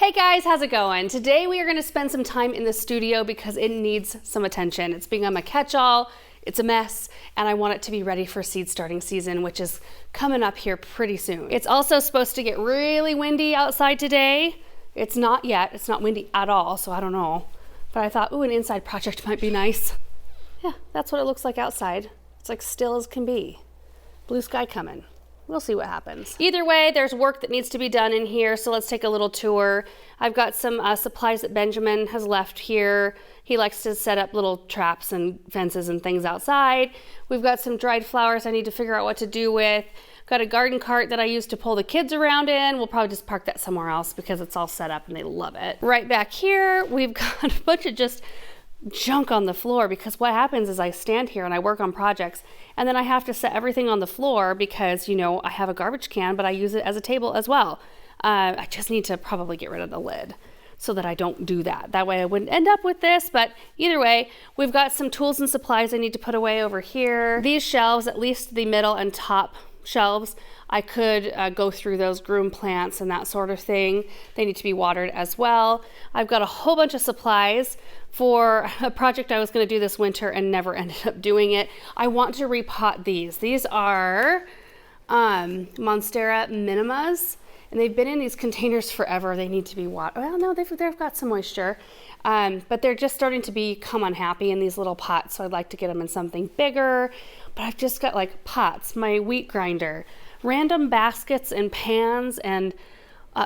Hey guys, how's it going? Today we are going to spend some time in the studio because it needs some attention. It's become a catch-all, it's a mess, and I want it to be ready for seed starting season, which is coming up here pretty soon. It's also supposed to get really windy outside today. It's not yet, it's not windy at all, so I don't know. But I thought, ooh, an inside project might be nice. Yeah, that's what it looks like outside. It's like still as can be. Blue sky coming. We'll see what happens. Either way, there's work that needs to be done in here, so let's take a little tour. I've got some supplies that Benjamin has left here. He likes to set up little traps and fences and things outside. We've got some dried flowers I need to figure out what to do with. Got a garden cart that I use to pull the kids around in. We'll probably just park that somewhere else because it's all set up and they love it. Right back here, we've got a bunch of just junk on the floor because what happens is I stand here and I work on projects and then I have to set everything on the floor because, you know, I have a garbage can, but I use it as a table as well. I just need to probably get rid of the lid so that I don't do that. That way I wouldn't end up with this, but either way, we've got some tools and supplies I need to put away over here. These shelves, at least the middle and top shelves, I could go through those, groom plants and that sort of thing. They need to be watered as well. I've got a whole bunch of supplies for a project I was going to do this winter and never ended up doing it. I want to repot these. These are Monstera minimas, and they've been in these containers forever. They need to be watered. Well, no, they've got some moisture, but they're just starting to become unhappy in these little pots, so I'd like to get them in something bigger. But I've just got like pots, my wheat grinder, random baskets and pans and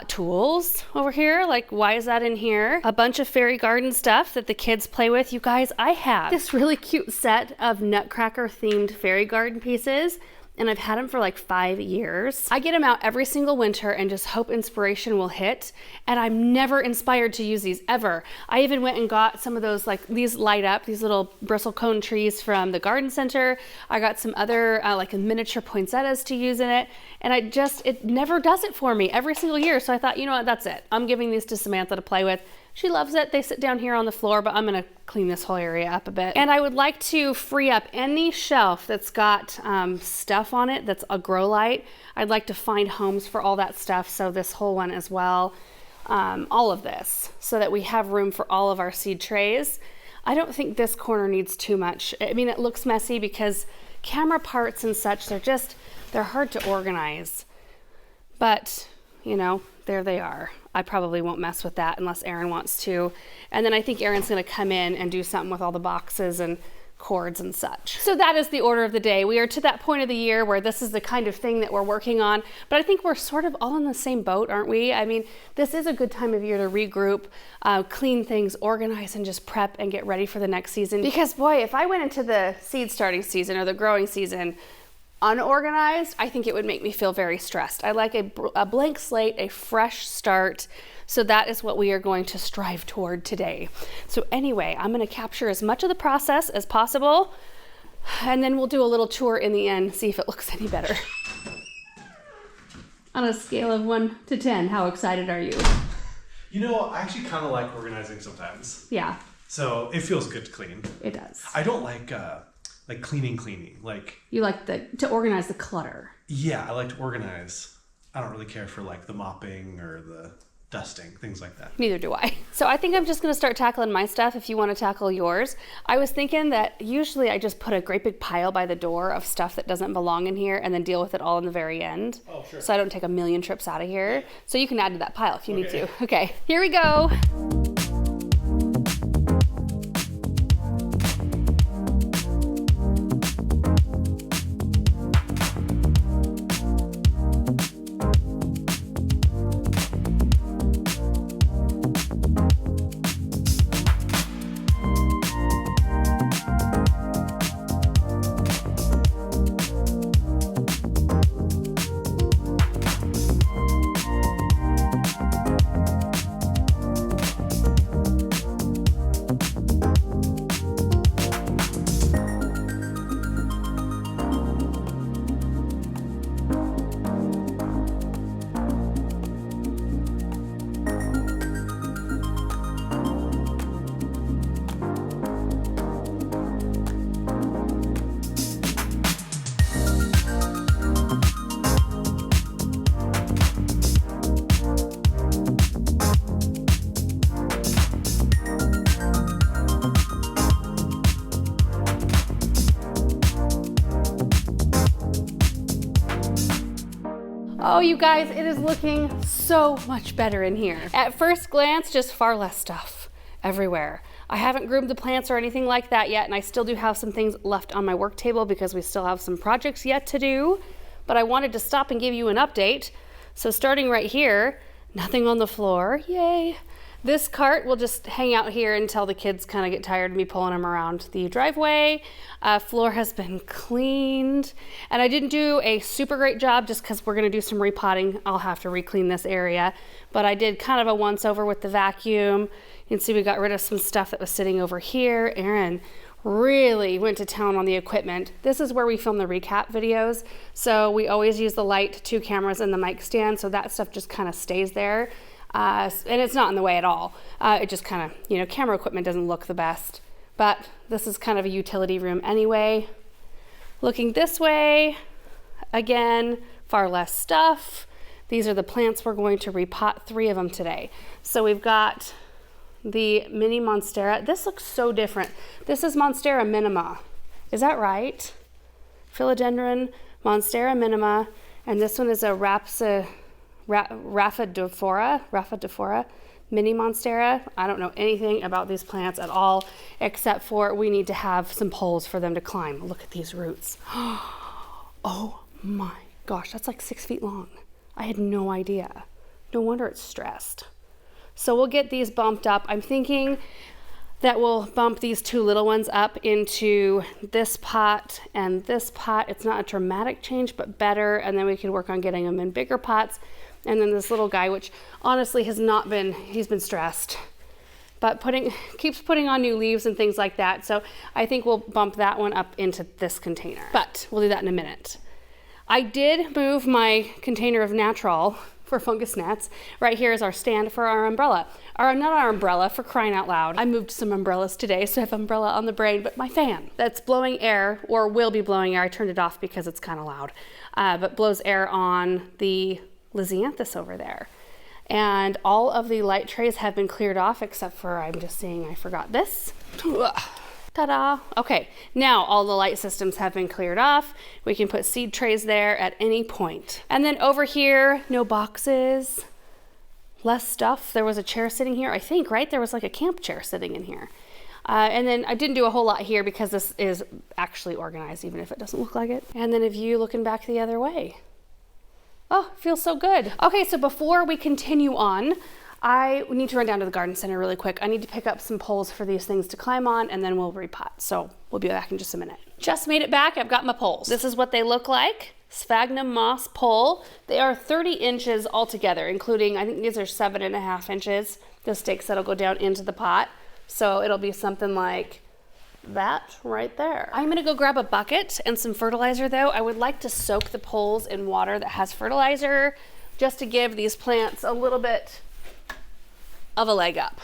tools over here. Like, why is that in here? A bunch of fairy garden stuff that the kids play with. You guys, I have this really cute set of Nutcracker themed fairy garden pieces, and I've had them for like 5 years. I get them out every single winter and just hope inspiration will hit, and I'm never inspired to use these ever. I even went and got some of those, like these light up, these little bristlecone trees from the garden center. I got some other like miniature poinsettias to use in it, and it never does it for me every single year. So I thought, you know what, that's it. I'm giving these to Samantha to play with. She loves it. They sit down here on the floor, but I'm gonna clean this whole area up a bit. And I would like to free up any shelf that's got stuff on it that's a grow light. I'd like to find homes for all that stuff, so this whole one as well. All of this, so that we have room for all of our seed trays. I don't think this corner needs too much. I mean, it looks messy because camera parts and such, they're hard to organize. But, you know, there they are. I probably won't mess with that unless Aaron wants to. And then I think Aaron's gonna come in and do something with all the boxes and cords and such. So that is the order of the day. We are to that point of the year where this is the kind of thing that we're working on, but I think we're sort of all in the same boat, aren't we? I mean, this is a good time of year to regroup, clean things, organize, and just prep and get ready for the next season. Because boy, if I went into the seed starting season or the growing season unorganized, I think it would make me feel very stressed. I like a blank slate, a fresh start. So that is what we are going to strive toward today. So anyway, I'm going to capture as much of the process as possible, and then we'll do a little tour in the end, see if it looks any better. On a scale of 1 to 10, how excited are you? You know, I actually kind of like organizing sometimes. Yeah. So it feels good to clean. It does. I don't like cleaning. Like, you like to organize the clutter. Yeah, I like to organize. I don't really care for like the mopping or the dusting, things like that. Neither do I. So I think I'm just gonna start tackling my stuff if you want to tackle yours. I was thinking that usually I just put a great big pile by the door of stuff that doesn't belong in here and then deal with it all in the very end. Oh, sure. So I don't take a million trips out of here. So you can add to that pile if you need to. Okay, here we go. Oh, you guys, it is looking so much better in here. At first glance, just far less stuff everywhere. I haven't groomed the plants or anything like that yet, and I still do have some things left on my work table because we still have some projects yet to do, but I wanted to stop and give you an update. So starting right here, nothing on the floor, yay. This cart will just hang out here until the kids kind of get tired of me pulling them around the driveway. Floor has been cleaned, and I didn't do a super great job just because we're gonna do some repotting. I'll have to re-clean this area, but I did kind of a once over with the vacuum. You can see we got rid of some stuff that was sitting over here. Aaron really went to town on the equipment. This is where we film the recap videos. So we always use the light, 2 cameras, and the mic stand. So that stuff just kind of stays there. And it's not in the way at all. It just kind of, you know, camera equipment doesn't look the best. But this is kind of a utility room anyway. Looking this way, again, far less stuff. These are the plants we're going to repot, 3 of them today. So we've got the mini Monstera. This looks so different. This is Monstera minima. Is that right? Philodendron, Monstera minima, and this one is a Raphidophora mini Monstera. I don't know anything about these plants at all, except for we need to have some poles for them to climb. Look at these roots. Oh my gosh, that's like 6 feet long. I had no idea. No wonder it's stressed. So we'll get these bumped up. I'm thinking that we'll bump these 2 little ones up into this pot and this pot. It's not a dramatic change, but better. And then we can work on getting them in bigger pots. And then this little guy, which honestly has not been, he's been stressed, but keeps putting on new leaves and things like that. So I think we'll bump that one up into this container, but we'll do that in a minute. I did move my container of natural for fungus gnats. Right here is our stand for our umbrella. Not our umbrella, for crying out loud. I moved some umbrellas today, so I have umbrella on the brain, but my fan that's blowing air, or will be blowing air. I turned it off because it's kind of loud, but blows air on the Lisianthus over there. And all of the light trays have been cleared off, except for, I'm just seeing I forgot this. Ta-da! Okay, now all the light systems have been cleared off. We can put seed trays there at any point. And then over here, no boxes, less stuff. There was a chair sitting here, I think, right? There was like a camp chair sitting in here. And then I didn't do a whole lot here because this is actually organized, even if it doesn't look like it. And then a view looking back the other way. Oh, it feels so good. Okay, so before we continue on, I need to run down to the garden center really quick. I need to pick up some poles for these things to climb on, and then we'll repot. So we'll be back in just a minute. Just made it back. I've got my poles. This is what they look like. Sphagnum moss pole. They are 30 inches altogether, including, I think these are 7.5 inches, the stakes that'll go down into the pot. So it'll be something like that right there. I'm gonna go grab a bucket and some fertilizer though. I would like to soak the poles in water that has fertilizer just to give these plants a little bit of a leg up.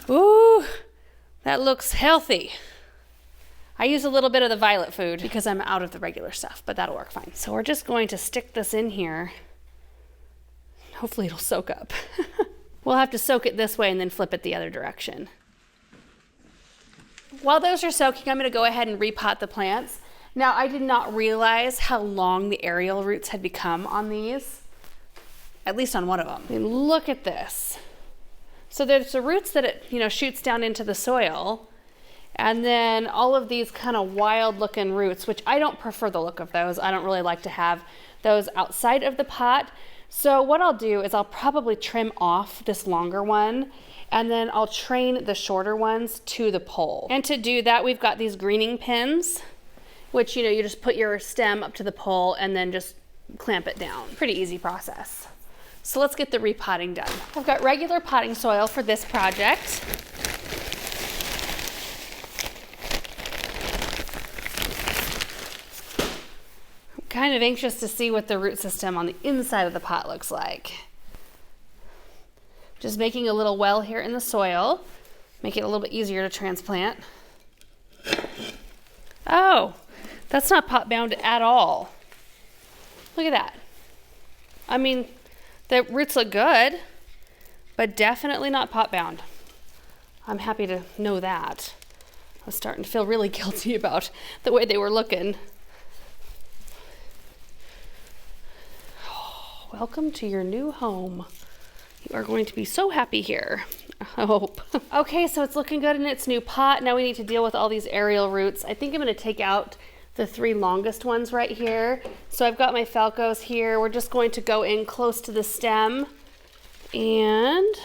Ooh, that looks healthy. I use a little bit of the violet food because I'm out of the regular stuff, but that'll work fine. So we're just going to stick this in here. Hopefully it'll soak up. We'll have to soak it this way and then flip it the other direction. While those are soaking, I'm gonna go ahead and repot the plants. Now, I did not realize how long the aerial roots had become on these, at least on one of them. I mean, look at this. So there's the roots that it, shoots down into the soil, and then all of these kind of wild looking roots, which I don't prefer the look of those. I don't really like to have those outside of the pot. So what I'll do is I'll probably trim off this longer one, and then I'll train the shorter ones to the pole. And to do that, we've got these greening pins, which, you just put your stem up to the pole and then just clamp it down. Pretty easy process. So let's get the repotting done. I've got regular potting soil for this project. I'm kind of anxious to see what the root system on the inside of the pot looks like. Just making a little well here in the soil, make it a little bit easier to transplant. Oh, that's not pot bound at all. Look at that. I mean, the roots look good. but definitely not pot bound. I'm happy to know that. I was starting to feel really guilty about the way they were looking. Oh, welcome to your new home. You are going to be so happy here, I hope. Okay, so it's looking good in its new pot. Now we need to deal with all these aerial roots. I think I'm gonna take out the 3 longest ones right here. So I've got my Falcos here. We're just going to go in close to the stem and,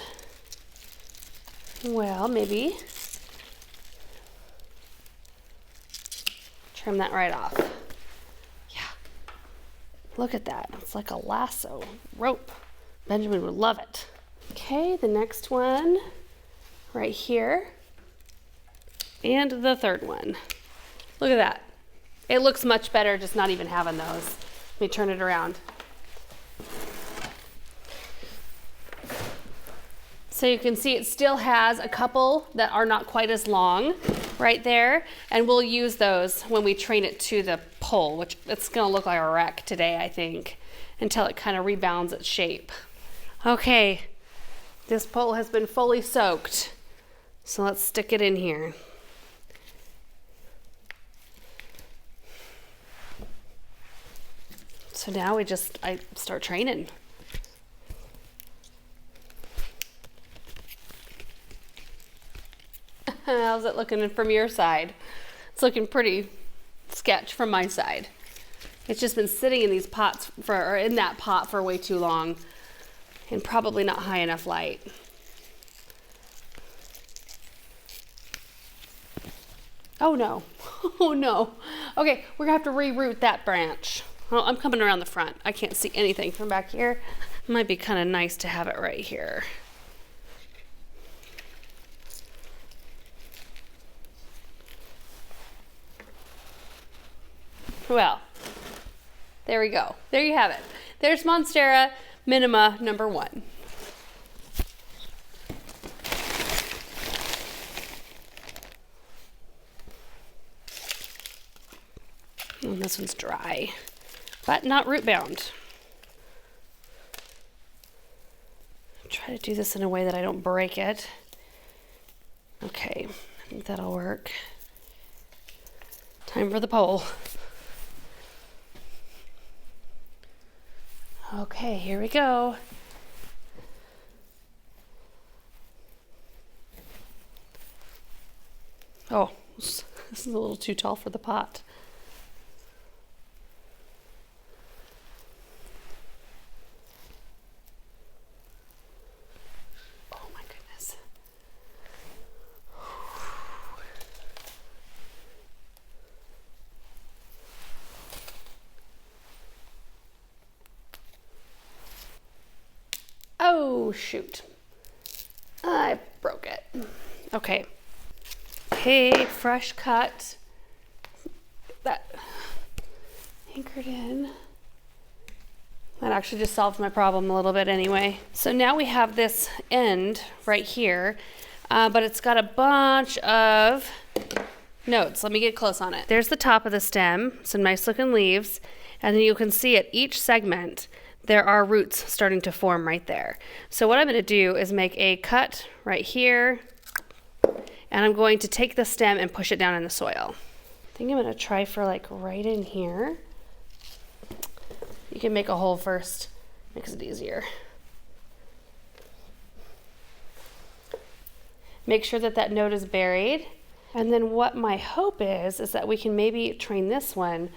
well, maybe trim that right off. Yeah, look at that. It's like a lasso rope. Benjamin would love it. Okay, the next one right here. And the third one. Look at that. It looks much better just not even having those. Let me turn it around. So you can see it still has a couple that are not quite as long right there, and we'll use those when we train it to the pole, which it's gonna look like a wreck today, I think, until it kind of rebounds its shape. Okay, this pole has been fully soaked, so let's stick it in here. So now I start training. How's it looking from your side? It's looking pretty sketch from my side. It's just been sitting in these pots or in that pot for way too long and probably not high enough light. Oh no, oh no. Okay, we're gonna have to reroot that branch. Well, I'm coming around the front. I can't see anything from back here. It might be kind of nice to have it right here. Well, there we go. There you have it. There's Monstera minima number 1. And this one's dry, but not root bound. Try to do this in a way that I don't break it. Okay, I think that'll work. Time for the pole. Okay, here we go. Oh, this is a little too tall for the pot. Oh my goodness. Oh, shoot. I broke it. Okay. Okay, fresh cut. That anchored in. That actually just solved my problem a little bit anyway. So now we have this end right here, but it's got a bunch of nodes. Let me get close on it. There's the top of the stem, some nice looking leaves, and then you can see at each segment there are roots starting to form right there. So what I'm going to do is make a cut right here, and I'm going to take the stem and push it down in the soil. I think I'm going to try for like right in here. You can make a hole first, makes it easier. Make sure that that node is buried. And then what my hope is that we can maybe train this one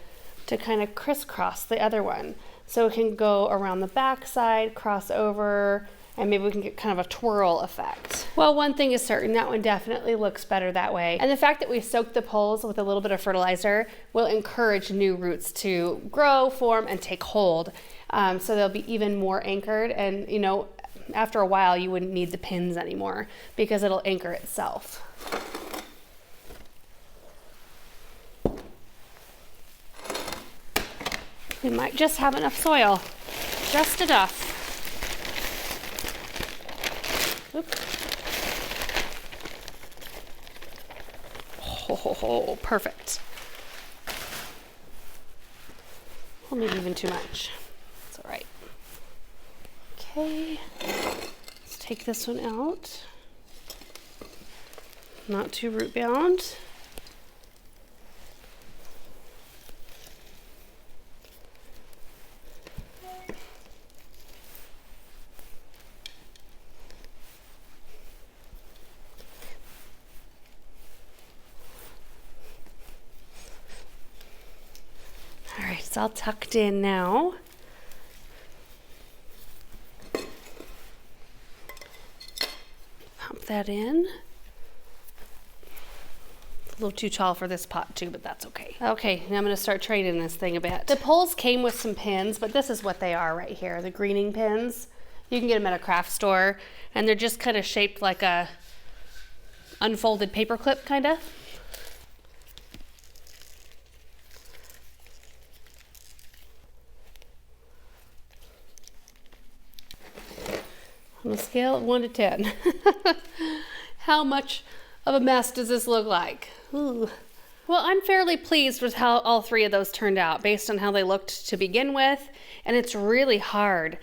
to kind of crisscross the other one. So it can go around the back side, cross over, and maybe we can get kind of a twirl effect. Well, one thing is certain, that one definitely looks better that way. And the fact that we soaked the poles with a little bit of fertilizer will encourage new roots to grow, form, and take hold. So they'll be even more anchored, and you know, after a while you wouldn't need the pins anymore because it'll anchor itself. We might just have enough soil, just enough. Oops. Oh, perfect. Well, maybe even too much. It's all right. Okay, let's take this one out. Not too root bound. All right, it's all tucked in now. Pump that in. A little too tall for this pot too, but that's okay. Okay, now I'm gonna start training this thing a bit. The poles came with some pins, but this is what they are right here, the greening pins. You can get them at a craft store, and they're just kind of shaped like a unfolded paper clip, kind of. On a scale of 1 to 10, how much of a mess does this look like? Ooh. Well, I'm fairly pleased with how all 3 of those turned out based on how they looked to begin with. And it's really hard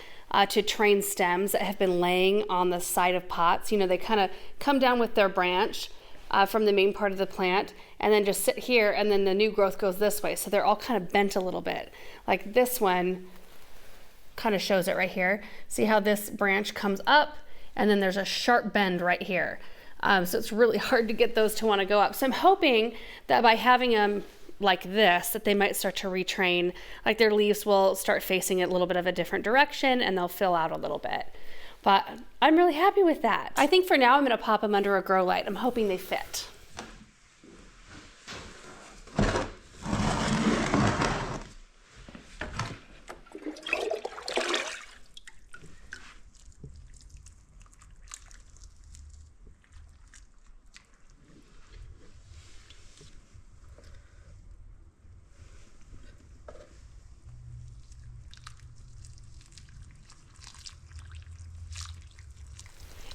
to train stems that have been laying on the side of pots. You know, they kind of come down with their branch from the main part of the plant and then just sit here, and then the new growth goes this way. So they're all kind of bent a little bit. Like this one kind of shows it right here. See how this branch comes up and then there's a sharp bend right here. So it's really hard to get those to want to go up. So I'm hoping that by having them like this, that they might start to retrain, like their leaves will start facing a little bit of a different direction and they'll fill out a little bit. But I'm really happy with that. I think for now I'm going to pop them under a grow light. I'm hoping they fit.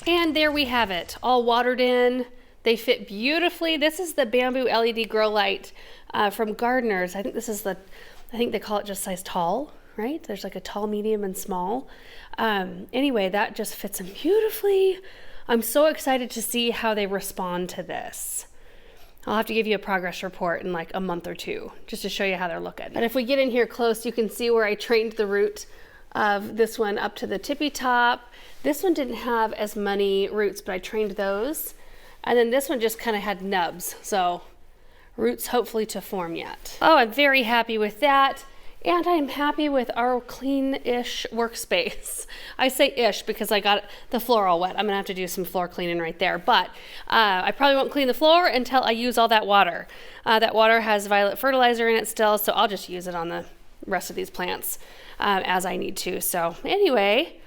And there we have it, all watered in. They fit beautifully. This is the bamboo LED grow light from Gardeners. I think this is I think they call it just size tall, right? There's like a tall, medium, and small. Anyway, that just fits them beautifully. I'm so excited to see how they respond to this. I'll have to give you a progress report in like a month or 2, just to show you how they're looking. But if we get in here close, you can see where I trained the root of this one up to the tippy top. This one didn't have as many roots, but I trained those. And then this one just kind of had nubs, so roots hopefully to form yet. Oh, I'm very happy with that. And I'm happy with our clean-ish workspace. I say ish because I got the floor all wet. I'm gonna have to do some floor cleaning right there. But I probably won't clean the floor until I use all that water. That water has violet fertilizer in it still, so I'll just use it on the rest of these plants as I need to. So anyway,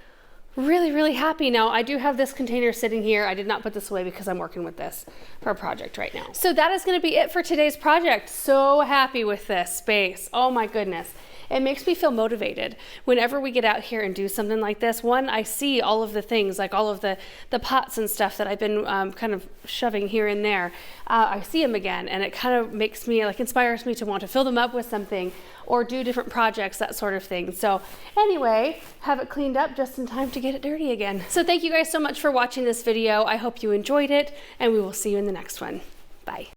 really, really happy. Now I do have this container sitting here. I did not put this away because I'm working with this for a project right now. So that is going to be it for today's project. So happy with this space. Oh my goodness. It makes me feel motivated whenever we get out here and do something like this. One, I see all of the things, like all of the pots and stuff that I've been kind of shoving here and there. I see them again, and it kind of makes me, like, inspires me to want to fill them up with something or do different projects, that sort of thing. So anyway, have it cleaned up just in time to get it dirty again. So thank you guys so much for watching this video. I hope you enjoyed it, and we will see you in the next one. Bye.